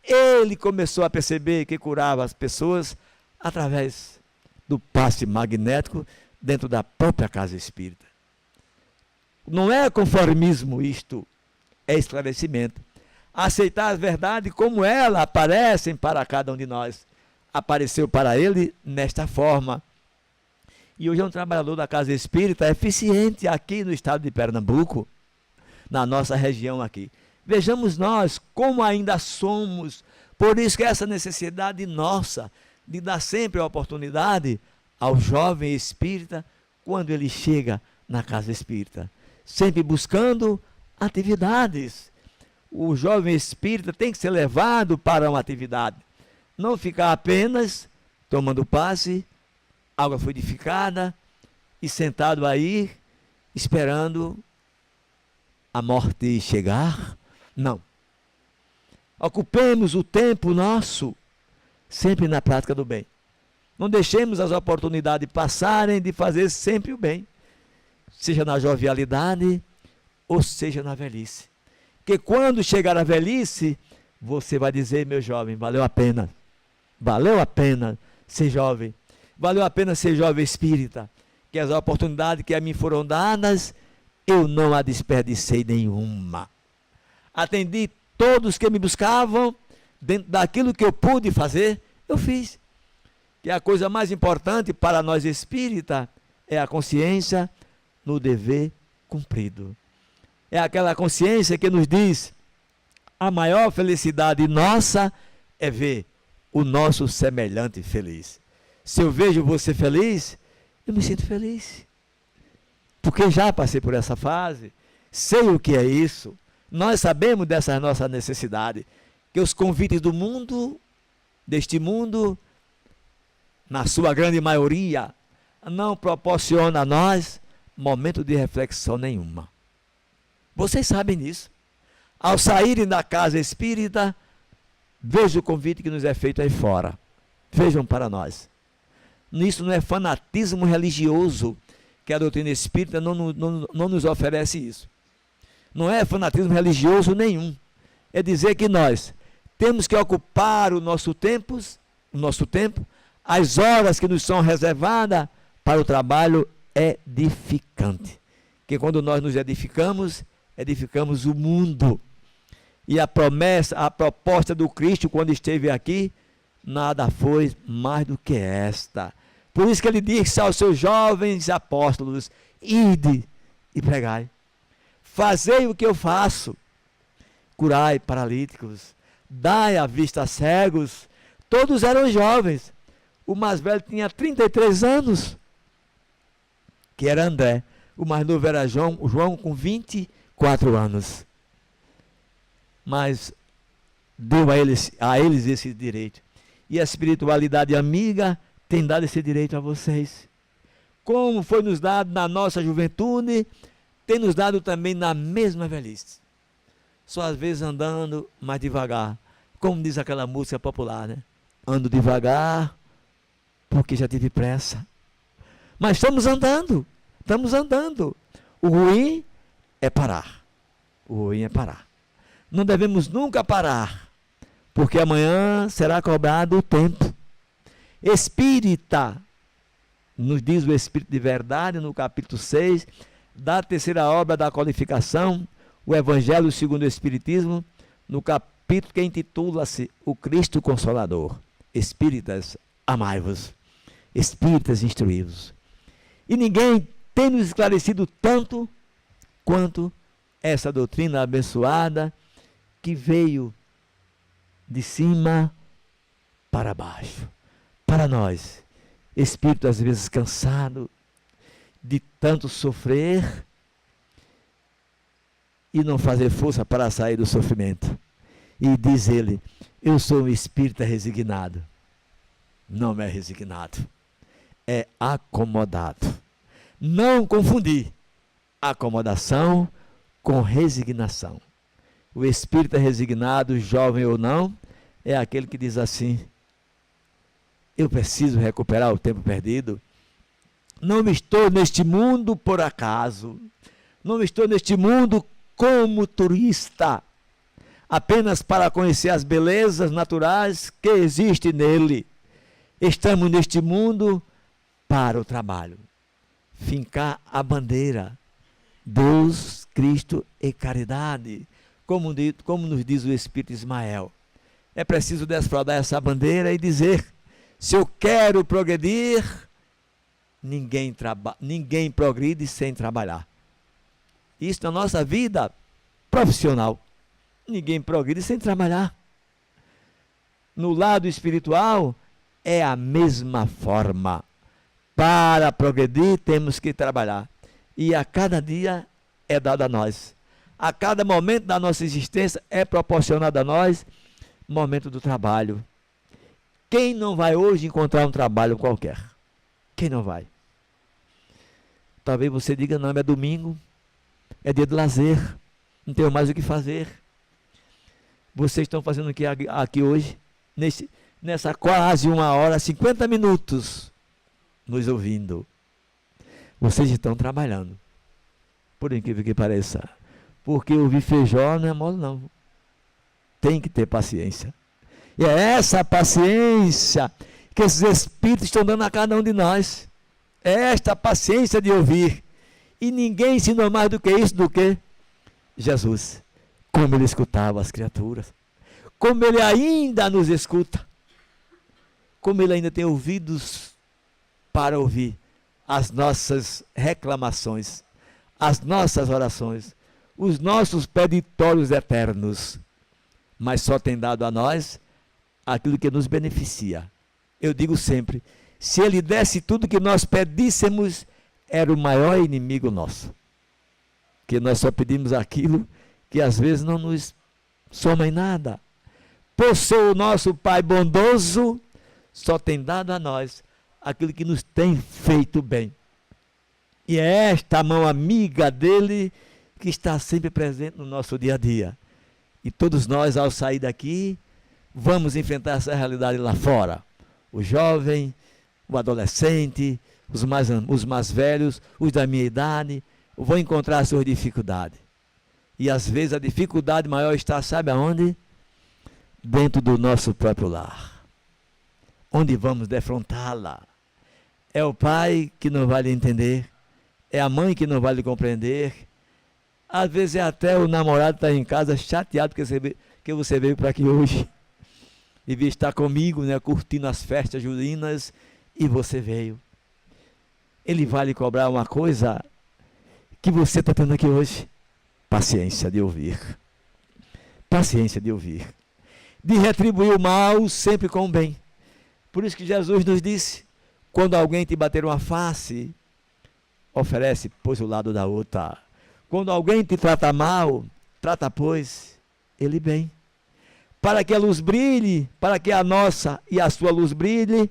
ele começou a perceber que curava as pessoas através do passe magnético dentro da própria casa espírita. Não é conformismo isto, é esclarecimento. Aceitar a verdade como ela aparecem para cada um de nós. Apareceu para ele nesta forma. E hoje é um trabalhador da casa espírita eficiente aqui no estado de Pernambuco, na nossa região aqui. Vejamos nós como ainda somos. Por isso que essa necessidade nossa de dar sempre a oportunidade ao jovem espírita quando ele chega na casa espírita. Sempre buscando atividades. O jovem espírita tem que ser levado para uma atividade. Não ficar apenas tomando passe, água fluidificada e sentado aí esperando a morte chegar. Não. Ocupemos o tempo nosso sempre na prática do bem. Não deixemos as oportunidades passarem de fazer sempre o bem, seja na jovialidade ou seja na velhice. Porque quando chegar a velhice, você vai dizer, meu jovem, valeu a pena ser jovem, valeu a pena ser jovem espírita, que as oportunidades que a mim foram dadas, eu não a desperdicei nenhuma. Atendi todos que me buscavam, dentro daquilo que eu pude fazer, eu fiz. Que a coisa mais importante para nós espírita é a consciência no dever cumprido. É aquela consciência que nos diz, a maior felicidade nossa é ver o nosso semelhante feliz. Se eu vejo você feliz, eu me sinto feliz. Porque já passei por essa fase, sei o que é isso. Nós sabemos dessa nossa necessidade, que os convites do mundo, deste mundo, na sua grande maioria, não proporciona a nós momento de reflexão nenhuma. Vocês sabem disso. Ao saírem da casa espírita, vejam o convite que nos é feito aí fora. Vejam para nós. Isso não é fanatismo religioso, que a doutrina espírita não nos oferece isso. Não é fanatismo religioso nenhum. É dizer que nós temos que ocupar o nosso tempo, as horas que nos são reservadas para o trabalho edificante. Porque quando nós nos edificamos, edificamos o mundo. E a promessa, a proposta do Cristo, quando esteve aqui, nada foi mais do que esta. Por isso que ele disse aos seus jovens apóstolos: ide e pregai. Fazei o que eu faço. Curai paralíticos, dai a vista a cegos. Todos eram jovens. O mais velho tinha 33 anos, que era André. O mais novo era João com 24 anos. Mas deu a eles esse direito. E a espiritualidade amiga tem dado esse direito a vocês. Como foi nos dado na nossa juventude, tem nos dado também na mesma velhice. Só às vezes andando mais devagar. Como diz aquela música popular, né? Ando devagar, porque já tive pressa. Mas estamos andando. Estamos andando. O ruim é parar. O ruim é parar. Não devemos nunca parar, porque amanhã será cobrado o tempo. Espírita, nos diz o Espírito de Verdade, no capítulo 6, da terceira obra da qualificação, o Evangelho segundo o Espiritismo, no capítulo que intitula-se O Cristo Consolador. Espíritas, amai-vos. Espíritas, instruí-vos. E ninguém tem nos esclarecido tanto quanto essa doutrina abençoada que veio de cima para baixo. Para nós, espírito às vezes cansado de tanto sofrer e não fazer força para sair do sofrimento. E diz ele: eu sou um espírita resignado. Não é resignado, é acomodado. Não confundir acomodação com resignação. O espírita resignado, jovem ou não, é aquele que diz assim: eu preciso recuperar o tempo perdido. Não estou neste mundo por acaso. Não estou neste mundo como turista, apenas para conhecer as belezas naturais que existem nele. Estamos neste mundo para o trabalho. Fincar a bandeira. Deus, Cristo e caridade. Como nos diz o Espírito Ismael. É preciso desfraldar essa bandeira e dizer: se eu quero progredir, ninguém progride sem trabalhar. Isso na nossa vida profissional. Ninguém progride sem trabalhar. No lado espiritual, é a mesma forma. Para progredir, temos que trabalhar. E a cada dia é dado a nós. A cada momento da nossa existência é proporcionado a nós momento do trabalho. Quem não vai hoje encontrar um trabalho qualquer? Quem não vai? Talvez você diga: não, é domingo, é dia de lazer, não tenho mais o que fazer. Vocês estão fazendo o que aqui hoje? Nessa quase 1h, 50 minutos, nos ouvindo. Vocês estão trabalhando, por incrível que pareça. Porque ouvir feijó não é mole, não. Tem que ter paciência. E é essa paciência que esses espíritos estão dando a cada um de nós. É esta paciência de ouvir. E ninguém ensinou mais do que isso, do que Jesus. Como ele escutava as criaturas. Como ele ainda nos escuta. Como ele ainda tem ouvidos para ouvir as nossas reclamações, as nossas orações, os nossos peditórios eternos. Mas só tem dado a nós aquilo que nos beneficia. Eu digo sempre: se ele desse tudo que nós pedíssemos, era o maior inimigo nosso. Que nós só pedimos aquilo que às vezes não nos soma em nada. Por ser o nosso Pai bondoso, só tem dado a nós aquilo que nos tem feito bem. E é esta mão amiga dele que está sempre presente no nosso dia a dia. E todos nós, ao sair daqui, vamos enfrentar essa realidade lá fora. O jovem, o adolescente, os mais velhos, os da minha idade, vão encontrar suas dificuldades. E às vezes a dificuldade maior está, sabe aonde? Dentro do nosso próprio lar. Onde vamos defrontá-la? É o pai que não vai lhe entender, é a mãe que não vai lhe compreender. Às vezes é até o namorado que está em casa chateado que você veio para aqui hoje. Devia estar comigo, né, curtindo as festas juninas, e você veio. Ele vai lhe cobrar uma coisa que você está tendo aqui hoje. Paciência de ouvir. Paciência de ouvir. De retribuir o mal sempre com o bem. Por isso que Jesus nos disse, quando alguém te bater uma face, oferece, pois, o lado da outra. Quando alguém te trata mal, trata, pois, ele bem. Para que a luz brilhe, para que a nossa e a sua luz brilhe,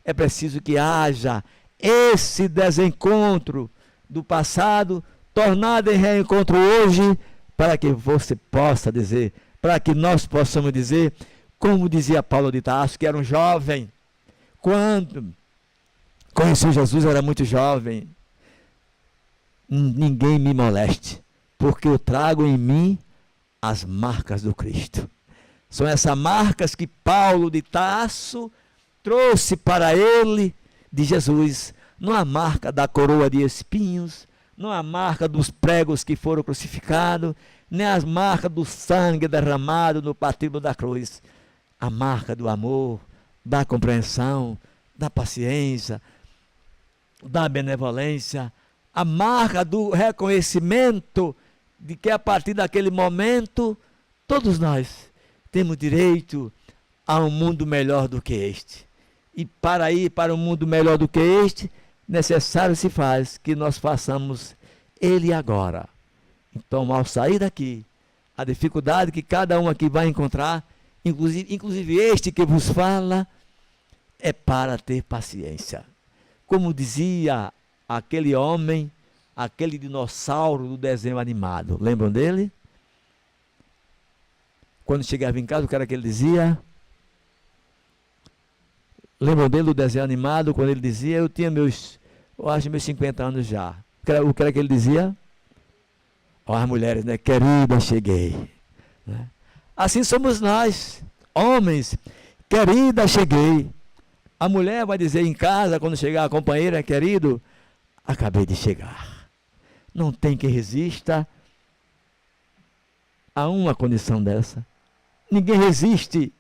é preciso que haja esse desencontro do passado, tornado em reencontro hoje, para que você possa dizer, para que nós possamos dizer, como dizia Paulo de Tarso, que era um jovem, quando conheceu Jesus, era muito jovem. Ninguém me moleste, porque eu trago em mim as marcas do Cristo. São essas marcas que Paulo de Tarso trouxe para ele de Jesus. Não a marca da coroa de espinhos, não a marca dos pregos que foram crucificados, nem as marcas do sangue derramado no patíbulo da cruz. A marca do amor, da compreensão, da paciência, da benevolência, a marca do reconhecimento de que a partir daquele momento, todos nós temos direito a um mundo melhor do que este. E para ir para um mundo melhor do que este, necessário se faz que nós façamos ele agora. Então, ao sair daqui, a dificuldade que cada um aqui vai encontrar, inclusive este que vos fala, é para ter paciência. Como dizia aquele homem, aquele dinossauro do desenho animado, lembram dele? Quando chegava em casa, o que era que ele dizia? Lembram dele do desenho animado, quando ele dizia, eu tinha meus 50 anos já. O que era que ele dizia? Ó, as mulheres, né? Querida, cheguei. Né? Assim somos nós, homens, querida, cheguei. A mulher vai dizer em casa, quando chegar a companheira, querido, acabei de chegar. Não tem quem resista a uma condição dessa. Ninguém resiste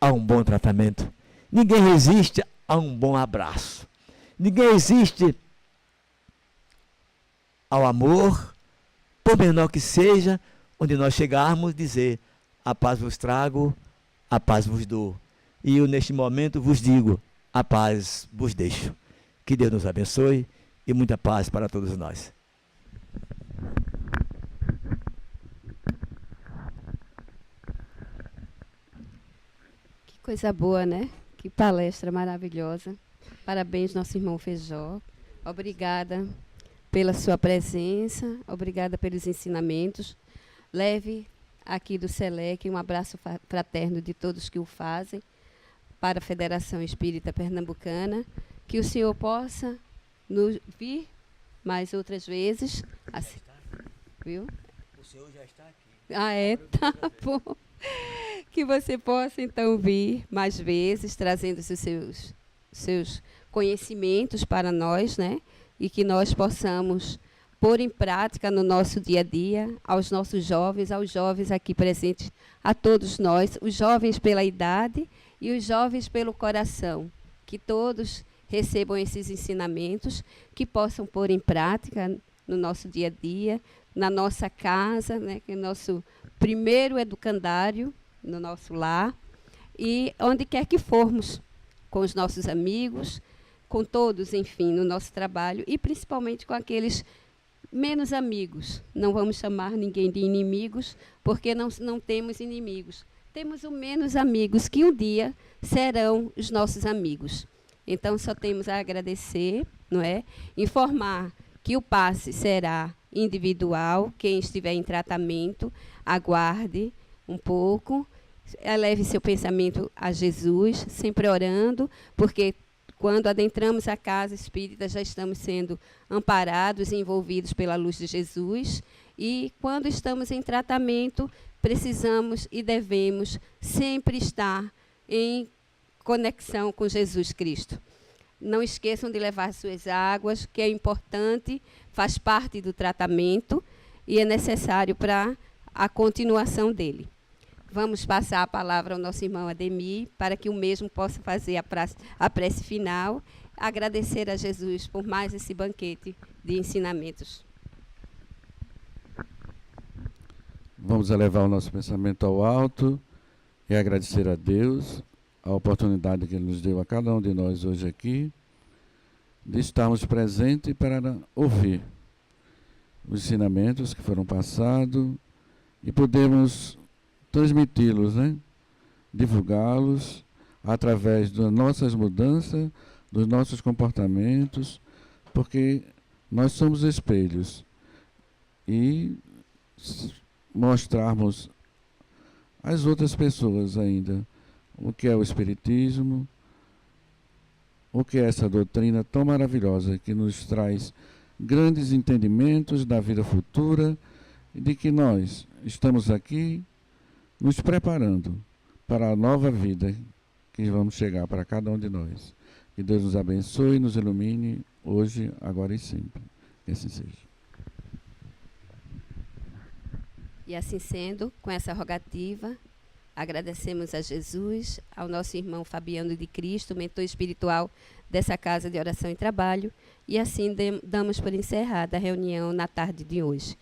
a um bom tratamento. Ninguém resiste a um bom abraço. Ninguém resiste ao amor, por menor que seja, onde nós chegarmos, dizer, a paz vos trago, a paz vos dou. E eu, neste momento, vos digo, a paz vos deixo. Que Deus nos abençoe e muita paz para todos nós. Que coisa boa, né? Que palestra maravilhosa. Parabéns, nosso irmão Feijó. Obrigada pela sua presença, obrigada pelos ensinamentos. Leve aqui do SELEC um abraço fraterno de todos que o fazem para a Federação Espírita Pernambucana, que o senhor possa nos vir mais outras vezes. Assim, viu? O senhor já está aqui. Ah, é? Tá bom. Que você possa, então, vir mais vezes, trazendo os seus conhecimentos para nós, né? E que nós possamos pôr em prática no nosso dia a dia, aos nossos jovens, aos jovens aqui presentes, a todos nós, os jovens pela idade e os jovens pelo coração, que todos recebam esses ensinamentos, que possam pôr em prática no nosso dia a dia, na nossa casa, né, que é o nosso primeiro educandário, no nosso lar, e onde quer que formos, com os nossos amigos, com todos, enfim, no nosso trabalho, e principalmente com aqueles menos amigos. Não vamos chamar ninguém de inimigos, porque não temos inimigos. Temos o menos amigos, que um dia serão os nossos amigos. Então, só temos a agradecer, não é? Informar que o passe será individual. Quem estiver em tratamento, aguarde um pouco, eleve seu pensamento a Jesus, sempre orando, porque quando adentramos a casa espírita já estamos sendo amparados e envolvidos pela luz de Jesus, e quando estamos em tratamento, precisamos e devemos sempre estar em conexão com Jesus Cristo. Não esqueçam de levar suas águas, que é importante, faz parte do tratamento e é necessário para a continuação dele. Vamos passar a palavra ao nosso irmão Ademir, para que o mesmo possa fazer a prece final, agradecer a Jesus por mais esse banquete de ensinamentos. Vamos elevar o nosso pensamento ao alto e agradecer a Deus a oportunidade que Ele nos deu a cada um de nós hoje aqui, de estarmos presentes para ouvir os ensinamentos que foram passados e podermos transmiti-los, né? Divulgá-los através das nossas mudanças, dos nossos comportamentos, porque nós somos espelhos. E mostrarmos às outras pessoas ainda o que é o Espiritismo, o que é essa doutrina tão maravilhosa que nos traz grandes entendimentos da vida futura e de que nós estamos aqui nos preparando para a nova vida que vamos chegar para cada um de nós. Que Deus nos abençoe e nos ilumine hoje, agora e sempre. Que assim seja. E assim sendo, com essa rogativa, agradecemos a Jesus, ao nosso irmão Fabiano de Cristo, mentor espiritual dessa Casa de Oração e Trabalho, e assim damos por encerrada a reunião na tarde de hoje.